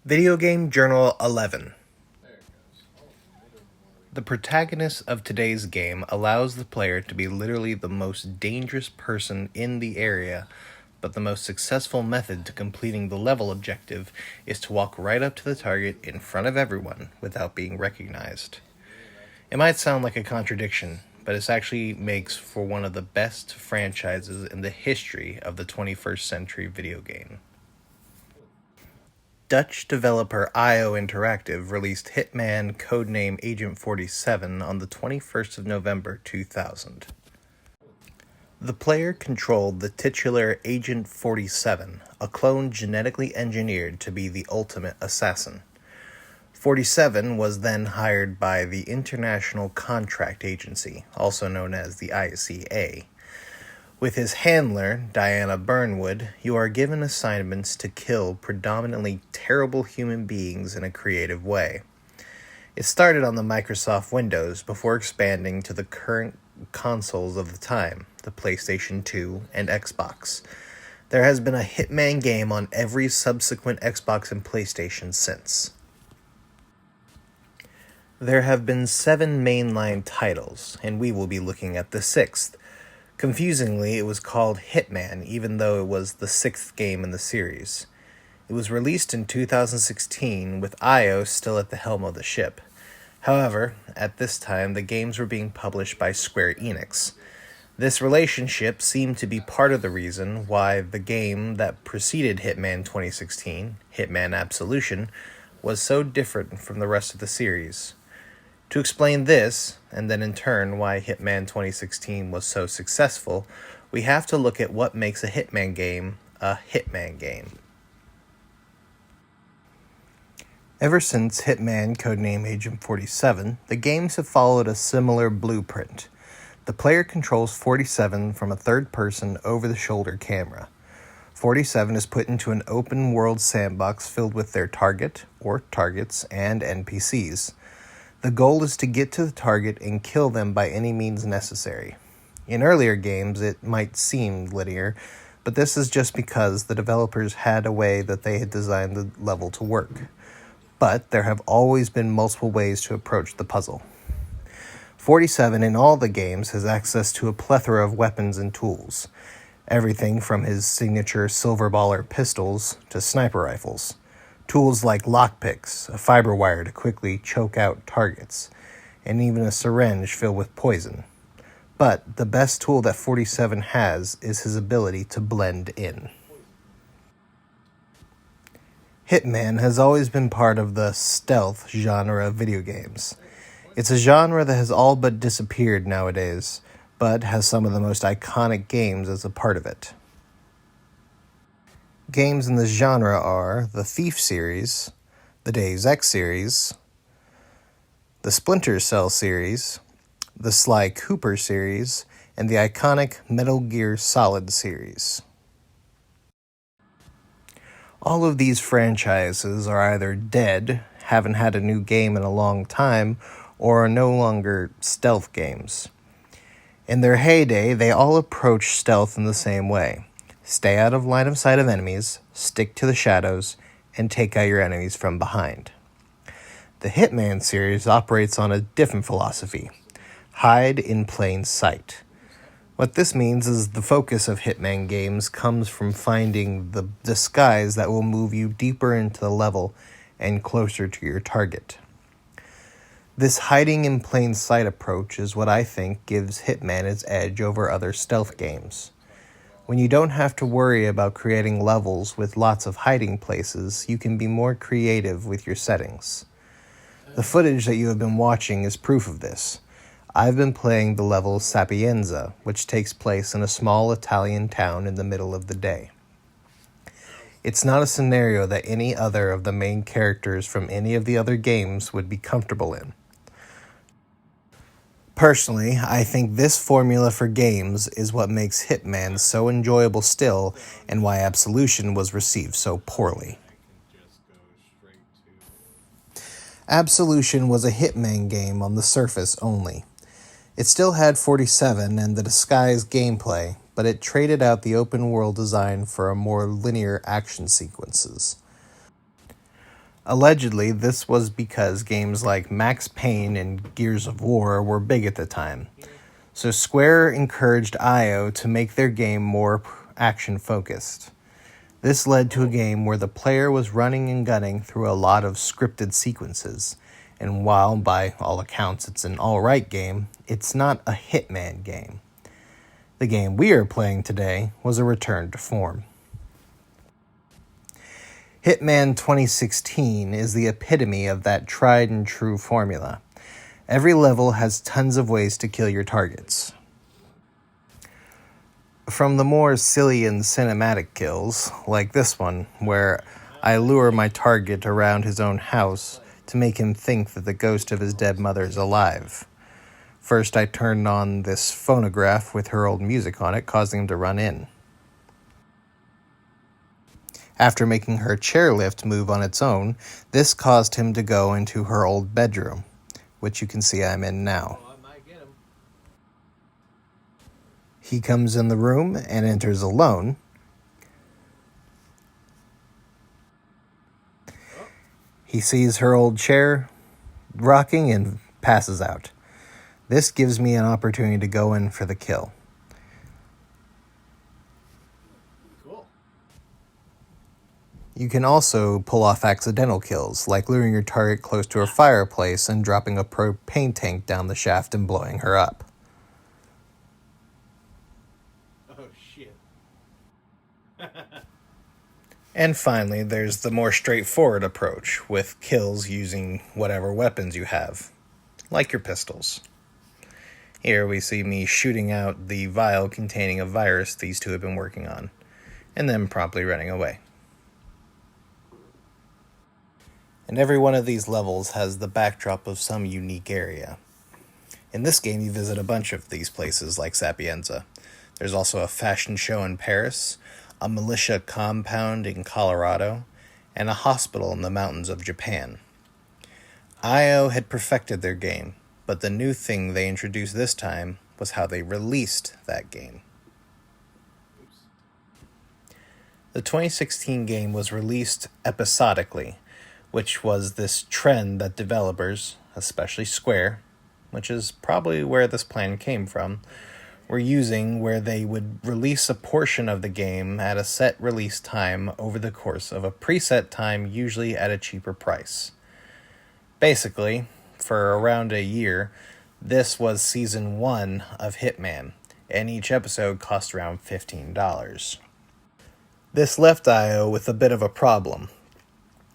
Video Game Journal 11. The protagonist of today's game allows the player to be literally the most dangerous person in the area, but the most successful method to completing the level objective is to walk right up to the target in front of everyone without being recognized. It might sound like a contradiction, but it actually makes for one of the best franchises in the history of the 21st century video game. Dutch developer IO Interactive released Hitman codename Agent 47 on the 21st of November 2000. The player controlled the titular Agent 47, a clone genetically engineered to be the ultimate assassin. 47 was then hired by the International Contract Agency, also known as the ICA. With his handler, Diana Burnwood, you are given assignments to kill predominantly terrible human beings in a creative way. It started on the Microsoft Windows before expanding to the current consoles of the time, the PlayStation 2 and Xbox. There has been a Hitman game on every subsequent Xbox and PlayStation since. There have been 7 mainline titles, and we will be looking at the 6th. Confusingly, it was called Hitman, even though it was the 6th game in the series. It was released in 2016, with IO still at the helm of the ship. However, at this time, the games were being published by Square Enix. This relationship seemed to be part of the reason why the game that preceded Hitman 2016, Hitman Absolution, was so different from the rest of the series. To explain this, and then in turn why Hitman 2016 was so successful, we have to look at what makes a Hitman game a Hitman game. Ever since Hitman codename Agent 47, the games have followed a similar blueprint. The player controls 47 from a third-person, over-the-shoulder camera. 47 is put into an open-world sandbox filled with their target, or targets, and NPCs. The goal is to get to the target and kill them by any means necessary. In earlier games, it might seem linear, but this is just because the developers had a way that they had designed the level to work. But there have always been multiple ways to approach the puzzle. 47 in all the games has access to a plethora of weapons and tools. Everything from his signature silver baller pistols to sniper rifles. Tools like lockpicks, a fiber wire to quickly choke out targets, and even a syringe filled with poison. But the best tool that 47 has is his ability to blend in. Hitman has always been part of the stealth genre of video games. It's a genre that has all but disappeared nowadays, but has some of the most iconic games as a part of it. Games in this genre are the Thief series, the Deus Ex series, the Splinter Cell series, the Sly Cooper series, and the iconic Metal Gear Solid series. All of these franchises are either dead, haven't had a new game in a long time, or are no longer stealth games. In their heyday, they all approach stealth in the same way. Stay out of line of sight of enemies, stick to the shadows, and take out your enemies from behind. The Hitman series operates on a different philosophy. Hide in plain sight. What this means is the focus of Hitman games comes from finding the disguise that will move you deeper into the level and closer to your target. This hiding in plain sight approach is what I think gives Hitman its edge over other stealth games. When you don't have to worry about creating levels with lots of hiding places, you can be more creative with your settings. The footage that you have been watching is proof of this. I've been playing the level Sapienza, which takes place in a small Italian town in the middle of the day. It's not a scenario that any other of the main characters from any of the other games would be comfortable in. Personally, I think this formula for games is what makes Hitman so enjoyable still, and why Absolution was received so poorly. Absolution was a Hitman game on the surface only. It still had 47 and the disguised gameplay, but it traded out the open world design for a more linear action sequences. Allegedly, this was because games like Max Payne and Gears of War were big at the time. So Square encouraged IO to make their game more action-focused. This led to a game where the player was running and gunning through a lot of scripted sequences, and while by all accounts it's an alright game, it's not a Hitman game. The game we are playing today was a return to form. Hitman 2016 is the epitome of that tried and true formula. Every level has tons of ways to kill your targets. From the more silly and cinematic kills, like this one, where I lure my target around his own house to make him think that the ghost of his dead mother is alive. First, I turned on this phonograph with her old music on it, causing him to run in. After making her chairlift move on its own, this caused him to go into her old bedroom, which you can see I'm in now. He comes in the room and enters alone. He sees her old chair rocking and passes out. This gives me an opportunity to go in for the kill. Cool. You can also pull off accidental kills, like luring your target close to a fireplace and dropping a propane tank down the shaft and blowing her up. Oh, shit. And finally, there's the more straightforward approach, with kills using whatever weapons you have, like your pistols. Here we see me shooting out the vial containing a virus these two have been working on, and then promptly running away. And every one of these levels has the backdrop of some unique area. In this game, you visit a bunch of these places like Sapienza. There's also a fashion show in Paris, a militia compound in Colorado, and a hospital in the mountains of Japan. IO had perfected their game, but the new thing they introduced this time was how they released that game. The 2016 game was released episodically, which was this trend that developers, especially Square, which is probably where this plan came from, were using, where they would release a portion of the game at a set release time over the course of a preset time, usually at a cheaper price. Basically, for around a year, this was Season 1 of Hitman, and each episode cost around $15. This left IO with a bit of a problem.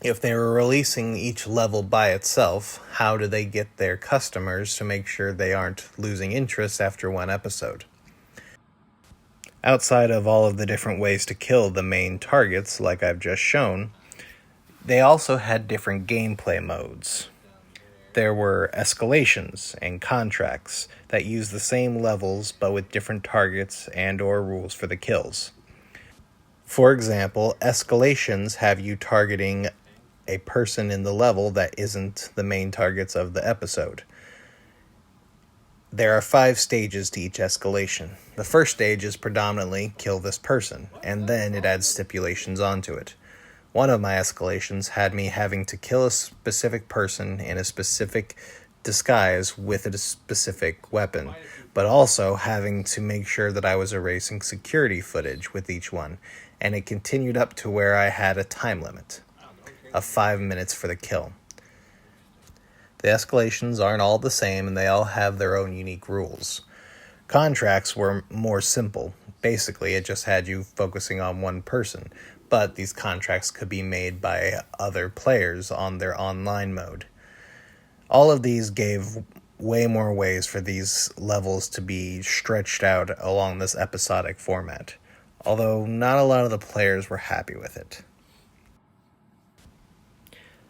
If they were releasing each level by itself, how do they get their customers to make sure they aren't losing interest after one episode? Outside of all of the different ways to kill the main targets, like I've just shown, they also had different gameplay modes. There were escalations and contracts that used the same levels but with different targets and or rules for the kills. For example, escalations have you targeting a person in the level that isn't the main targets of the episode. There are 5 stages to each escalation. The first stage is predominantly kill this person, and then it adds stipulations onto it. One of my escalations had me having to kill a specific person in a specific disguise with a specific weapon, but also having to make sure that I was erasing security footage with each one, and it continued up to where I had a time limit of 5 minutes for the kill. The escalations aren't all the same, and they all have their own unique rules. Contracts were more simple. Basically, it just had you focusing on one person, but these contracts could be made by other players on their online mode. All of these gave way more ways for these levels to be stretched out along this episodic format, although not a lot of the players were happy with it.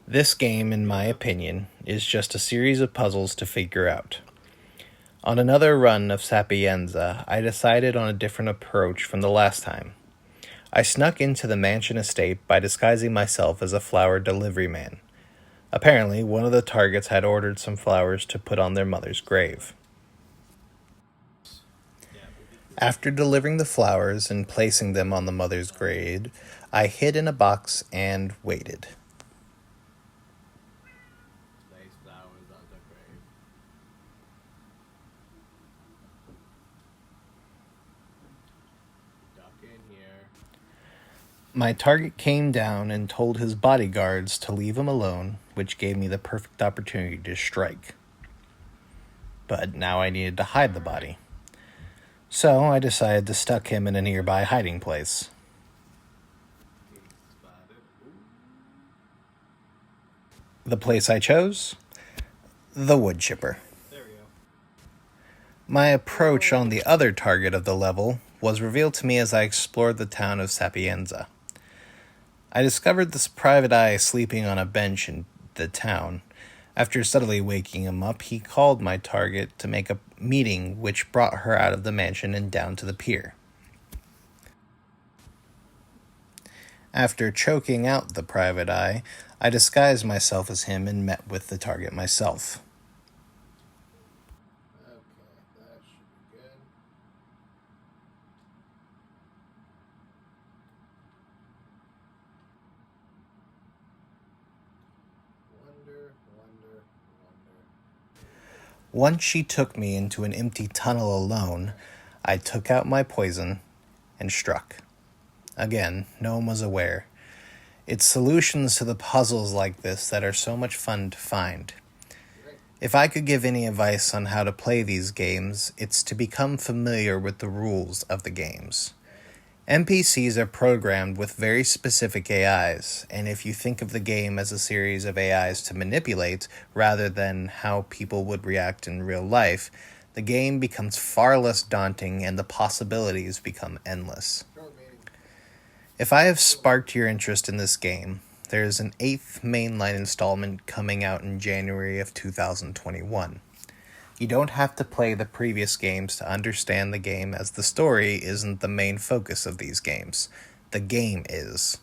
This game, in my opinion, is just a series of puzzles to figure out. On another run of Sapienza, I decided on a different approach from the last time. I snuck into the mansion estate by disguising myself as a flower delivery man. Apparently, one of the targets had ordered some flowers to put on their mother's grave. After delivering the flowers and placing them on the mother's grave, I hid in a box and waited. My target came down and told his bodyguards to leave him alone, which gave me the perfect opportunity to strike. But now I needed to hide the body. So I decided to stuck him in a nearby hiding place. The place I chose? The wood chipper. There we go. My approach on the other target of the level was revealed to me as I explored the town of Sapienza. I discovered this private eye sleeping on a bench in the town. After suddenly waking him up, he called my target to make a meeting which brought her out of the mansion and down to the pier. After choking out the private eye, I disguised myself as him and met with the target myself. Okay, that should be good. Wonder. Once she took me into an empty tunnel alone, I took out my poison and struck. Again, no one was aware. It's solutions to the puzzles like this that are so much fun to find. If I could give any advice on how to play these games, it's to become familiar with the rules of the games. NPCs are programmed with very specific AIs, and if you think of the game as a series of AIs to manipulate rather than how people would react in real life, the game becomes far less daunting and the possibilities become endless. If I have sparked your interest in this game, there is an 8th mainline installment coming out in January of 2021. You don't have to play the previous games to understand the game, as the story isn't the main focus of these games. The game is.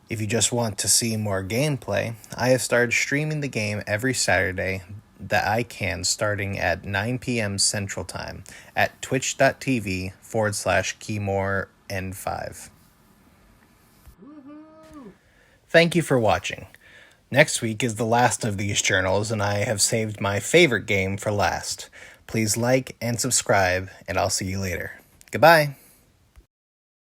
If you just want to see more gameplay, I have started streaming the game every Saturday that I can, starting at 9 p.m. Central Time at twitch.tv/KeymoreN5. Thank you for watching. Next week is the last of these journals, and I have saved my favorite game for last. Please like and subscribe, and I'll see you later. Goodbye.